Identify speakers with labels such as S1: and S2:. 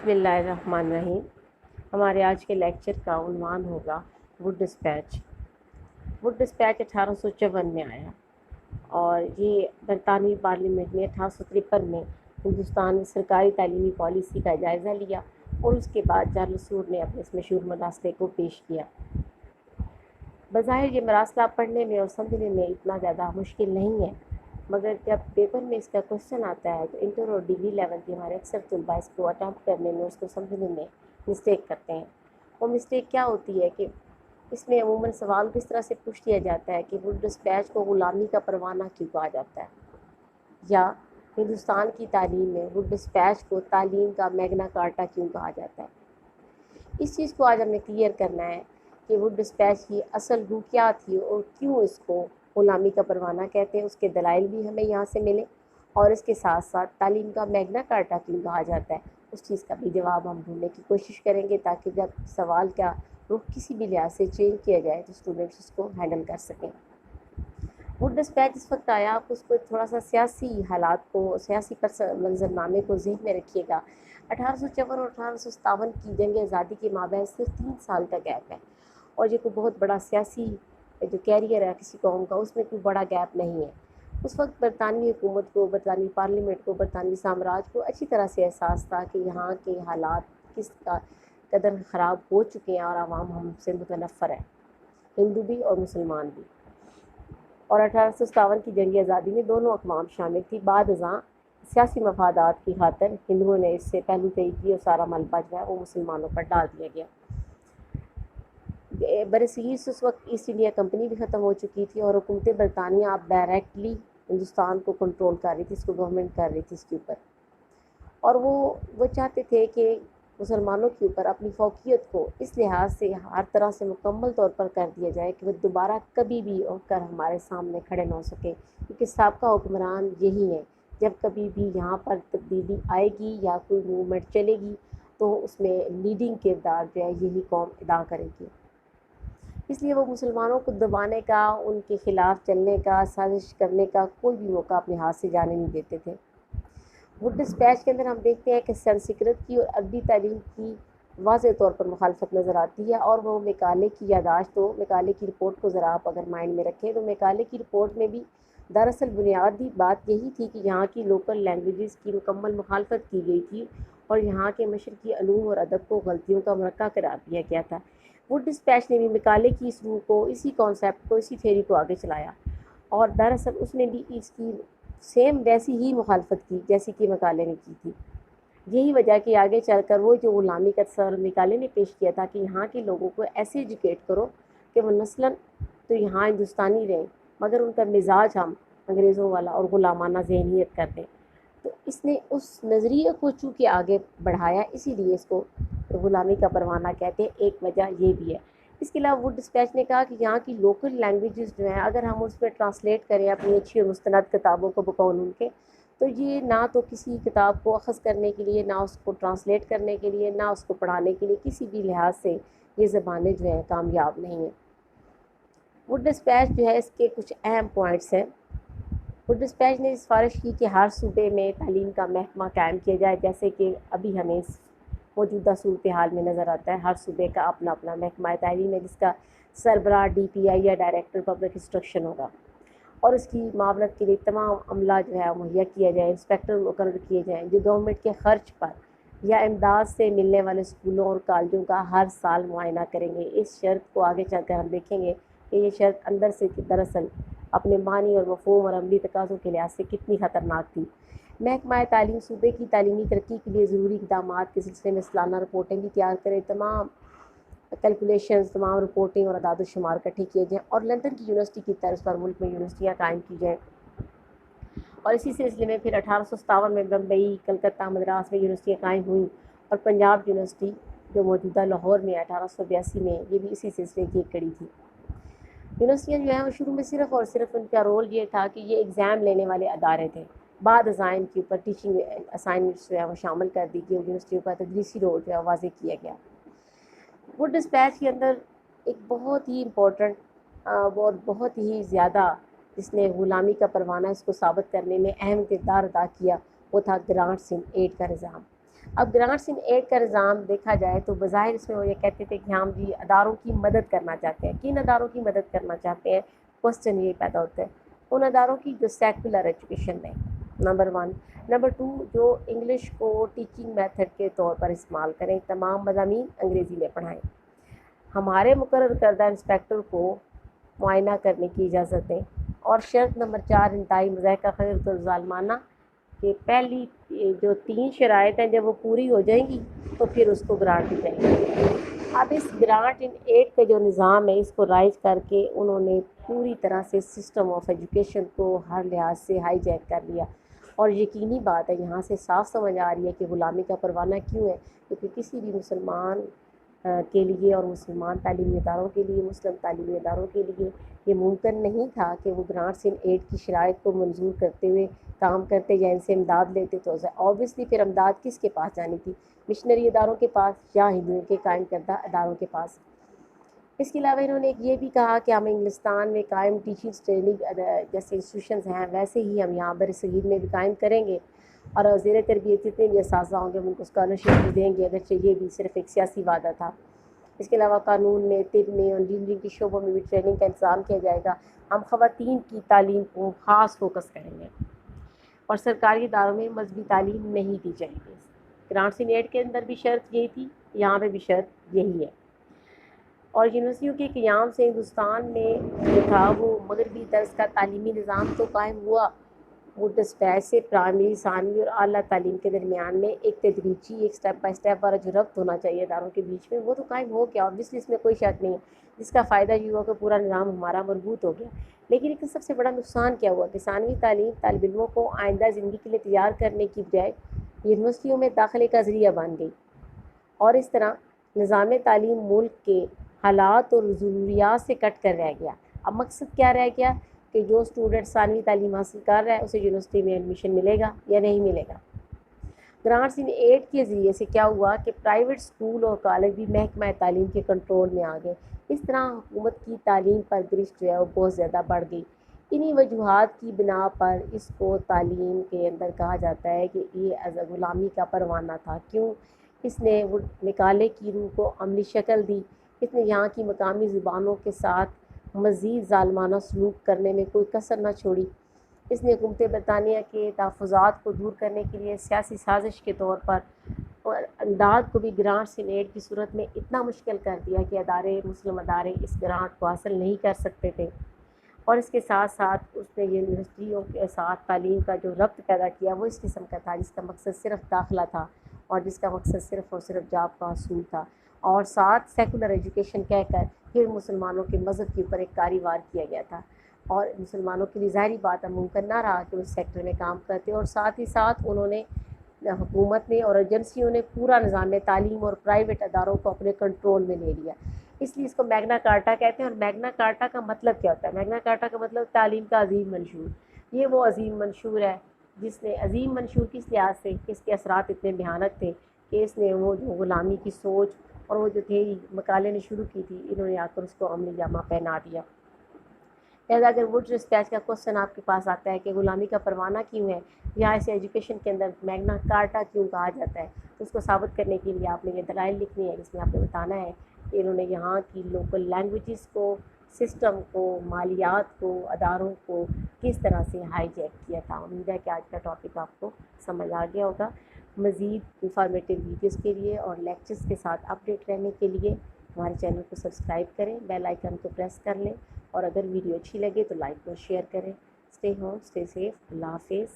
S1: बिस्मिल्लाहिर्रहमानिर्रहीम। हमारे आज के लेक्चर का उन्वान होगा वुड डिस्पैच। वुड डिस्पैच 1854 में आया और ये बरतानवी पार्लियामेंट ने 1853 में हिंदुस्तान में सरकारी तालीमी पॉलिसी का जायज़ा लिया और उसके बाद चार्ल्स सूट ने अपने इस मशहूर मरासले को पेश किया। बज़ाहिर ये मरासला पढ़ने में और समझने में इतना ज़्यादा मुश्किल नहीं है, मगर जब पेपर में इसका क्वेश्चन आता है तो इंटर और डिग्री लेवल के हमारे अक्सर तलबा इसको अटैम्प्ट करने में, उसको समझने में मिस्टेक करते हैं। वो मिस्टेक क्या होती है कि इसमें अमूमन सवाल किस तरह से पूछ लिया जाता है कि वुड डिस्पैच को ग़ुलामी का परवाना क्यों कहा जाता है, या हिंदुस्तान की तालीम में वुड डिस्पैच को तालीम का मैग्ना कार्टा क्यों कहा जाता है। इस चीज़ को आज हमें क्लियर करना है कि वुड डिस्पैच की असल रूह क्या थी और क्यों इसको ग़ुलामी का परवाना कहते हैं। उसके दलाइल भी हमें यहाँ से मिले और इसके साथ साथ तालीम का मैग्ना कार्टा क्यों कहा जाता है, उस चीज़ का भी जवाब हम ढूंढने की कोशिश करेंगे, ताकि जब सवाल का रुख किसी भी लिहाज से चेंज किया जाए तो स्टूडेंट्स उसको हैंडल कर सकें। वुड डिस्पैच इस वक्त आया, आप उसको थोड़ा सा सियासी हालात को, सियासी मंजरनामे को ज़हन में रखिएगा। 1854 और 1857 की जंग आज़ादी के माबैन सिर्फ 3 साल का गैप है और ये कोई बहुत बड़ा सियासी जो कैरियर है किसी कौम का, उसमें कोई बड़ा गैप नहीं है। उस वक्त बरतानवी हुकूमत को, बरतानवी पार्लियामेंट को, बरतानवी साम्राज्य को अच्छी तरह से एहसास था कि यहाँ के हालात किस कदर ख़राब हो चुके हैं और आवाम हमसे मुतनफ़र है, हिंदू भी और मुसलमान भी। और 1857 की जंग आज़ादी में दोनों अक़वाम शामिल थी। बाद अज़ां सियासी मफादात की खातिर हिंदुओं ने इससे पहलू तय की और सारा मलबा जो है वो मुसलमानों पर डाल दिया गया। बरसीर से उस वक्त ईस्ट इंडिया कंपनी भी ख़त्म हो चुकी थी और हुकूमत बरतानिया आप डायरेक्टली हिंदुस्तान को कंट्रोल कर रही थी, इसको गवर्नमेंट कर रही थी इसके ऊपर। और वो चाहते थे कि मुसलमानों के ऊपर अपनी फौकियत को इस लिहाज से हर तरह से मुकम्मल तौर पर कर दिया जाए कि वो दोबारा कभी भी होकर हमारे सामने खड़े ना हो सके, क्योंकि साबका हुक्मरान यही है। जब कभी भी यहाँ पर तब्दीली आएगी या कोई मूवमेंट चलेगी तो उसमें लीडिंग किरदार जो है यही कौम अदा करेगी। इसलिए वो मुसलमानों को दबाने का, उनके ख़िलाफ़ चलने का, साजिश करने का कोई भी मौका अपने हाथ से जाने नहीं देते थे। वुड डिस्पैच के अंदर हम देखते हैं कि संस्कृत की और अरबी तालीम की वाज़ेह तौर पर मुखालफत नज़र आती है। और वो मैकाले की यादाश्त, तो मैकाले की रिपोर्ट को ज़रा आप अगर माइंड में रखें तो मैकाले की रिपोर्ट में भी दरअसल बुनियादी बात यही थी कि यहाँ की लोकल लैंग्वेजेस की मुकम्मल मुखालफत की गई थी और यहाँ के मशरक़ी अलूम और अदब को गलतियों का मरक़ा करार दिया गया था। वुड डिस्पैच ने भी मैकाले की इस रूह को, इसी कॉन्सेप्ट को, इसी थ्योरी को आगे चलाया और दरअसल उसने भी इसकी सेम वैसी ही मुखालफत की जैसी कि मैकाले ने की थी। यही वजह कि आगे चलकर वो जो ग़ुलामी का तस्वर मैकाले ने पेश किया था कि यहाँ के लोगों को ऐसे एजुकेट करो कि वो नस्लन तो यहाँ हिंदुस्तानी रहें, मगर उनका मिजाज हम अंग्रेज़ों वाला और ग़ुलामाना ज़हनियत कर दें। तो इसने उस नज़रिए को चूँकि आगे बढ़ाया, इसीलिए इसको ग़ुलामी का परवाना कहते हैं। एक वजह ये भी है। इसके अलावा वुड डिस्पैच ने कहा कि यहाँ की लोकल लैंग्वेजेस जो हैं, अगर हम उस पर ट्रांसलेट करें अपनी अच्छी और मुस्तनद किताबों को बकौल के, तो ये ना तो किसी किताब को अख़ज़ करने के लिए, ना उसको ट्रांसलेट करने के लिए, ना उसको पढ़ाने के लिए, किसी भी लिहाज से ये ज़बानें जो हैं कामयाब नहीं हैं। वुड डिस्पैच जो है इसके कुछ अहम पॉइंट्स हैं। वुड डिस्पैच ने सिफारिश की कि हर सूबे में तालीम का महकमा कायम किया जाए, जैसे कि अभी हमें मौजूदा सूरत हाल में नज़र आता है। हर सूबे का अपना अपना महकमा तालीम है जिसका सरबराह DPI या डायरेक्टर पब्लिक इंस्ट्रक्शन होगा और उसकी मावनत के लिए तमाम अमला जो है मुहैया किया जाए, इंस्पेक्टर मुकर्रर किए जाएँ जो गवर्नमेंट के ख़र्च पर या इमदाद से मिलने वाले स्कूलों और कॉलेजों का हर साल मुआयना करेंगे। इस शर्त को आगे चलकर हम देखेंगे कि ये शर्त अंदर से दरअसल अपने मानी और मफ़हूम और अमली तकाज़ों के लिहाज से कितनी ख़तरनाक थी। महकमा तालीम सूबे की तालीमी तरक्की के लिए ज़रूरी इक़दामात के सिलसिले में सालाना रिपोर्टें भी तैयार करें, तमाम कैलकुलेशंस, तमाम रिपोर्टिंग और अदाद शुमार इकट्ठे किए जाएँ और लंदन की यूनिवर्सिटी की तर्ज़ पर मुल्क में यूनिवर्सिटियाँ कायम की जाएँ। और इसी सिलसिले में फिर 1857 में बम्बई, कलकत्ता, मद्रास में यूनिवर्सिटियाँ कायम हुई और पंजाब यूनिवर्सिटी जो मौजूदा लाहौर में 1882 में, ये भी इसी सिलसिले की एक कड़ी थी। यूनिवर्सिटियाँ जो हैं वो शुरू में सिर्फ़ और सिर्फ उनका रोल ये था कि ये एग्ज़ाम लेने वाले अदारे थे। बाद अज़ाइन के ऊपर टीचिंग असाइनमेंट्स जो है वो शामिल कर दी गई और यूनिवर्सिटियों का तदरीसी रोल जो है वाज़ेह किया गया। वुड डिस्पैच के अंदर एक बहुत ही इम्पोर्टेंट और बहुत ही ज़्यादा जिसने ग़ुलामी का परवाना इसको साबित करने में अहम किरदार अदा किया, वो था ग्रांट्स इन एड का निज़ाम। अब ग्रांट्स इन एड का निज़ाम देखा जाए तो बज़ाहिर इसमें वो ये कहते थे कि हम जी अदारों की मदद करना चाहते हैं। किन अदारों की मदद करना चाहते हैं, क्वेश्चन ये पैदा होता है, उन अदारों की जो सेकुलर एजुकेशन दें, नंबर 1। नंबर 2, जो इंग्लिश को टीचिंग मेथड के तौर पर इस्तेमाल करें, तमाम मज़ामीन अंग्रेज़ी में पढ़ाएँ। हमारे मुकर्रर करदा इंस्पेक्टर को मुआयना करने की इजाज़त दें। और शर्त नंबर 4, इंतहाई मज़ाहिका खैर ज़ालमाना कि पहली जो 3 शराइत हैं जब वो पूरी हो जाएंगी तो फिर उसको ग्रांट दी जाएगी। अब इस ग्रांट इन एड का जो निज़ाम है इसको राइज करके उन्होंने पूरी तरह से सिस्टम ऑफ एजुकेशन को हर लिहाज से हाईजैक कर लिया। और यकीनी बात है, यहाँ से साफ समझ आ रही है कि ग़ुलामी का परवाना क्यों है, क्योंकि किसी भी मुसलमान के लिए और मुसलमान तालीमी इदारों के लिए, मुस्लिम तालीमी इदारों के लिए ये मुमकिन नहीं था कि वो ग्रांट्स इन एड की शराइत को मंजूर करते हुए काम करते या इनसे इमदाद लेते। तो ऑब्वियसली फिर इमदाद किसके पास जानी थी, मिशनरी इदारों के पास या हिंदुओं के कायम करदा इदारों के पास। इसके अलावा इन्होंने ये भी कहा कि हम इंग्लिस्तान में कायम टीचिंग ट्रेनिंग जैसे इंस्टीट्यूशंस हैं वैसे ही हम यहाँ बरसगीर में भी कायम करेंगे, और ज़ेर तरबियत जितने भी असातिज़ा होंगे उनको स्कॉलरशिप भी देंगे, अगर चाहिए भी सिर्फ एक सियासी वादा था। इसके अलावा कानून में, तिब में और इंजीनियरिंग के शोबों में भी ट्रेनिंग का इंतज़ाम किया जाएगा। हम ख़वातीन की तालीम को ख़ास फोकस करेंगे और सरकारी इदारों में मजहबी तालीम नहीं दी जाएगी। ग्रांट्स इन एड के अंदर भी शर्त यही थी, यहाँ पे भी शर्त यही है। और यूनिवर्सिटियों के क़याम से हिंदुस्तान में जो था वो मगरबी तर्ज का तालीमी निज़ाम तो कायम हुआ, वो डिस्पैच से प्राइमरी, सानवी और आला तालीम के दरमियान में एक तदरीजी, एक स्टेप बाय स्टेप वाला जो रब्त होना चाहिए इदारों के बीच में, वो तो कायम हो गया। ऑब्वियसली इसमें कोई शक नहीं है, जिसका फ़ायदा ये हुआ कि पूरा निज़ाम हमारा मजबूत हो गया। लेकिन एक सबसे बड़ा नुकसान क्या हुआ कि सानवी तालीम तालिब इल्मों को आइंदा ज़िंदगी के लिए तैयार करने की बजाय यूनिवर्सिटियों में दाखिले का ज़रिया बन गई, और इस तरह निज़ाम तालीम मुल्क के हालात और ज़रूरियात से कट कर रह गया। अब मकसद क्या रह गया कि जो स्टूडेंट सानवी तालीम हासिल कर रहा है उसे यूनिवर्सिटी में एडमिशन मिलेगा या नहीं मिलेगा। ग्रांट्स इन एड के ज़रिए से क्या हुआ कि प्राइवेट स्कूल और कॉलेज भी महकमा तालीम के कंट्रोल में आ गए। इस तरह हुकूमत की तालीम पर गिरफ्त जो है वो बहुत ज़्यादा बढ़ गई। इन्हीं वजूहात की बिना पर इसको तालीम के अंदर कहा जाता है कि ये एज़ ग़ुलामी का परवाना था। क्यों? इसने वो निकाले की रूह को अमली शक्ल दी, इसने यहाँ की मकामी ज़ुबानों के साथ मज़ीद ज़ालिमाना सलूक करने में कोई कसर न छोड़ी। इसने हुकूमत बरतानिया के तहफ़्फ़ुज़ात को दूर करने के लिए सियासी साजिश के तौर पर और इमदाद को भी ग्रांट्स इन एड की सूरत में इतना मुश्किल कर दिया कि अदारे, मुस्लिम अदारे इस ग्रांट को हासिल नहीं कर सकते थे। और इसके साथ साथ उसने यूनिवर्सिटियों के साथ तालीम का जो रब्त पैदा किया वो इस किस्म का था जिसका मकसद सिर्फ दाखिला था और जिसका मकसद सिर्फ और सिर्फ जॉब का हसूल था, और साथ सेकुलर एजुकेशन कहकर फिर मुसलमानों के मज़हब के ऊपर एक कारीवार किया गया था। और मुसलमानों के लिए ज़ाहिरी बात है मुमकिन ना रहा कि उस सेक्टर में काम करते, और साथ ही साथ उन्होंने हुकूमत ने और एजेंसियों ने पूरा निज़ाम तालीम और प्राइवेट अदारों को अपने कंट्रोल में ले लिया। इसलिए इसको मैग्ना कार्टा कहते हैं। और मैग्ना कार्टा का मतलब क्या होता है? मैग्ना कार्टा का मतलब तालीम का अजीम मंशूर। ये वो अजीम मंशूर है जिसने, अजीम मंशूर किस लिहाज से, इसके असरात इतने भयानक थे कि इसने वो जो ग़ुलामी की सोच और वो जो थे मकाले ने शुरू की थी, इन्होंने आकर उसको अमली जामा पहना दिया। लिहाजा अगर वुड डिस्पैच का क्वेश्चन आपके पास आता है कि ग़ुलामी का परवाना क्यों है या इसे एजुकेशन के अंदर मैग्ना कार्टा क्यों कहा जाता है, तो उसको साबित करने के लिए आपने ये दलाइल लिखनी है, जिसमें आपने बताना है कि इन्होंने यहाँ की लोकल लैंग्वेजेस को, सिस्टम को, मालियात को, अदारों को किस तरह से हाईजैक किया था। उम्मीद है कि आज का टॉपिक आपको समझ आ गया होगा। मज़ीद इंफॉर्मेटिव वीडियोस के लिए और लेक्चर्स के साथ अपडेट रहने के लिए हमारे चैनल को सब्सक्राइब करें, बेल आइकन को प्रेस कर लें, और अगर वीडियो अच्छी लगे तो लाइक और शेयर करें। स्टे होम, स्टे सेफ, अल्लाह हाफिज़।